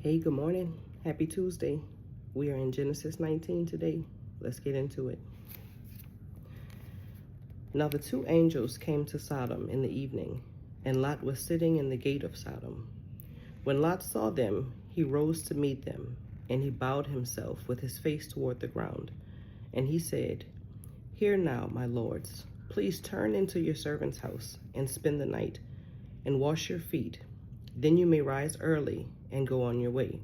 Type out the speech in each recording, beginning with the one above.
Hey, good morning. Happy Tuesday. We are in Genesis 19 today. Let's get into it. Now the two angels came to Sodom in the evening, and Lot was sitting in the gate of Sodom. When Lot saw them, he rose to meet them, and he bowed himself with his face toward the ground. And he said, "Hear now, my lords, please turn into your servant's house and spend the night, and wash your feet. Then you may rise early and go on your way."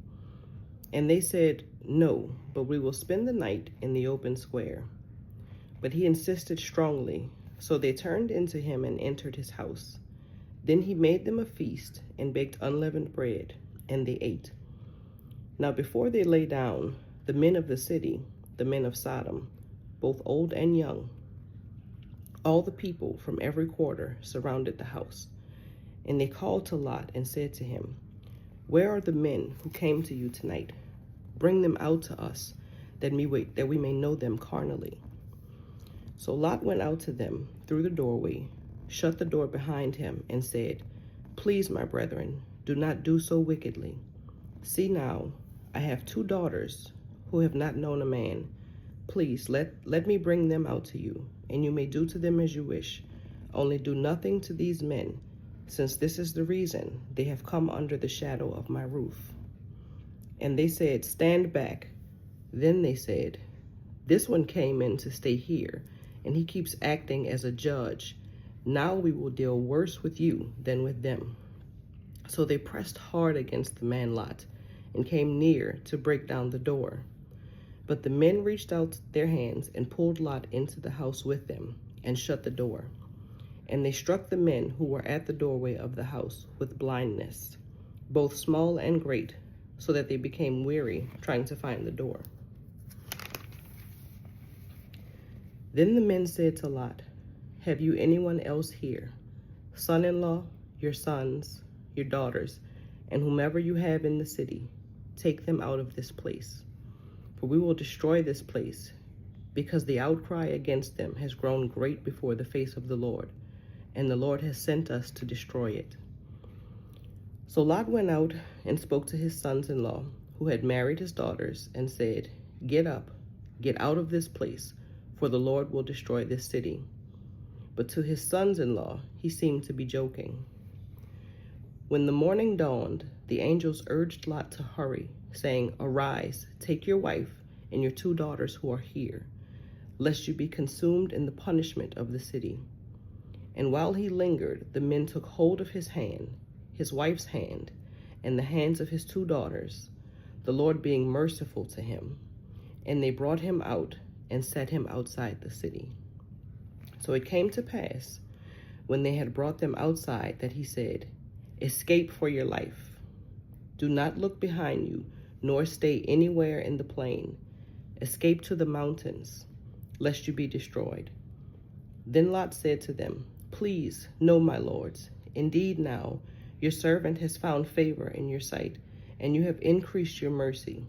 And they said, "No, but we will spend the night in the open square." But he insisted strongly, so they turned into him and entered his house. Then he made them a feast and baked unleavened bread, and they ate. Now before they lay down, the men of the city, the men of Sodom, both old and young, all the people from every quarter surrounded the house. And they called to Lot and said to him, "Where are the men who came to you tonight? Bring them out to us, that we may know them carnally." So Lot went out to them through the doorway, shut the door behind him, and said, "Please, my brethren, do not do so wickedly. See now, I have 2 daughters who have not known a man. Please let me bring them out to you, and you may do to them as you wish. Only do nothing to these men, since this is the reason they have come under the shadow of my roof." And they said, "Stand back." Then they said, "This one came in to stay here, and he keeps acting as a judge. Now we will deal worse with you than with them." So they pressed hard against the man Lot, and came near to break down the door. But the men reached out their hands and pulled Lot into the house with them, and shut the door. And they struck the men who were at the doorway of the house with blindness, both small and great, so that they became weary trying to find the door. Then the men said to Lot, "Have you anyone else here, son-in-law, your sons, your daughters, and whomever you have in the city? Take them out of this place, for we will destroy this place, because the outcry against them has grown great before the face of the Lord, and the Lord has sent us to destroy it." So Lot went out and spoke to his sons-in-law, who had married his daughters, and said, "Get up, get out of this place, for the Lord will destroy this city." But to his sons-in-law he seemed to be joking. When the morning dawned, the angels urged Lot to hurry, saying, "Arise, take your wife and your 2 daughters who are here, lest you be consumed in the punishment of the city." And while he lingered, the men took hold of his hand, his wife's hand, and the hands of his 2 daughters, the Lord being merciful to him. And they brought him out and set him outside the city. So it came to pass, when they had brought them outside, that he said, "Escape for your life. Do not look behind you, nor stay anywhere in the plain. Escape to the mountains, lest you be destroyed." Then Lot said to them, "Please, no, my lords. Indeed now, your servant has found favor in your sight, and you have increased your mercy,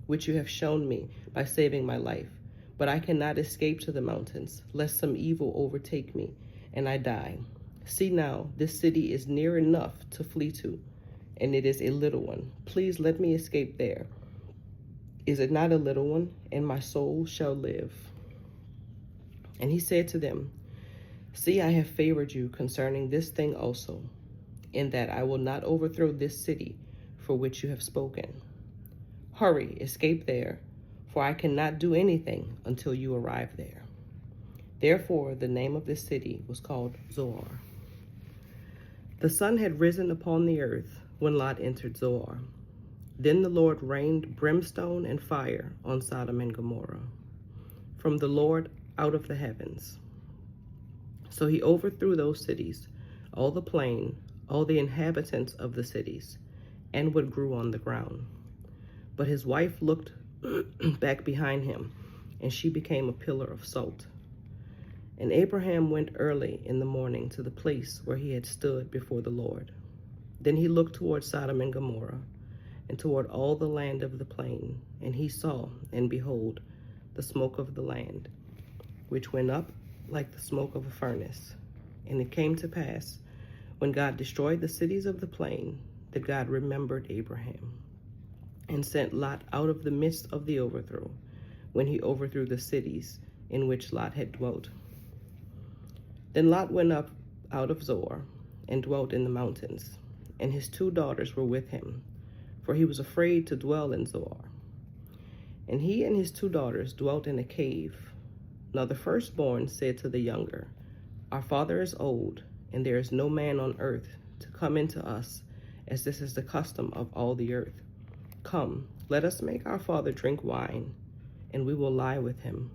which you have shown me by saving my life. But I cannot escape to the mountains, lest some evil overtake me, and I die. See now, this city is near enough to flee to, and it is a little one. Please let me escape there. Is it not a little one, and my soul shall live?" And he said to them, "See, I have favored you concerning this thing also, in that I will not overthrow this city for which you have spoken. Hurry, escape there, for I cannot do anything until you arrive there." Therefore the name of this city was called Zoar. The sun had risen upon the earth when Lot entered Zoar. Then the Lord rained brimstone and fire on Sodom and Gomorrah from the Lord out of the heavens. So he overthrew those cities, all the plain, all the inhabitants of the cities, and what grew on the ground. But his wife looked back behind him, and she became a pillar of salt. And Abraham went early in the morning to the place where he had stood before the Lord. Then he looked toward Sodom and Gomorrah, and toward all the land of the plain, and he saw, and behold, the smoke of the land, which went up like the smoke of a furnace. And it came to pass, when God destroyed the cities of the plain, that God remembered Abraham. and sent Lot out of the midst of the overthrow, when he overthrew the cities in which Lot had dwelt. Then Lot went up out of Zoar, and dwelt in the mountains, and his 2 daughters were with him, for he was afraid to dwell in Zoar. And he and his 2 daughters dwelt in a cave. Now the firstborn said to the younger, Our father is old, and there is no man on earth to come into us, as this is the custom of all the earth. Come, let us make our father drink wine, and we will lie with him,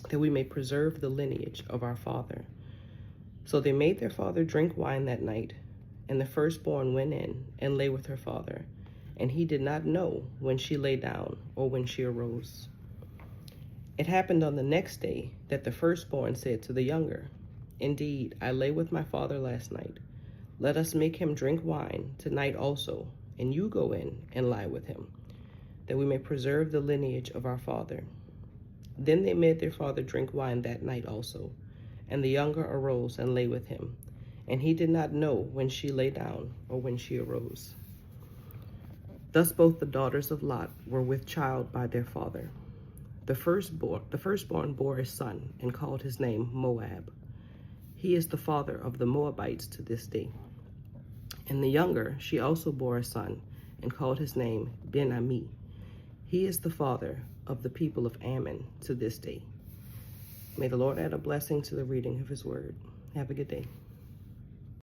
that we may preserve the lineage of our father. So they made their father drink wine that night, and the firstborn went in and lay with her father, and he did not know when she lay down or when she arose. It happened on the next day that the firstborn said to the younger, Indeed, I lay with my father last night. Let us make him drink wine tonight also, and you go in and lie with him, that we may preserve the lineage of our father. Then they made their father drink wine that night also, and the younger arose and lay with him, and he did not know when she lay down or when she arose. Thus both the daughters of Lot were with child by their father. The firstborn bore a son, and called his name Moab. He is the father of the Moabites to this day. And the younger, she also bore a son, and called his name Ben-Ami. He is the father of the people of Ammon to this day. May the Lord add a blessing to the reading of his word. Have a good day.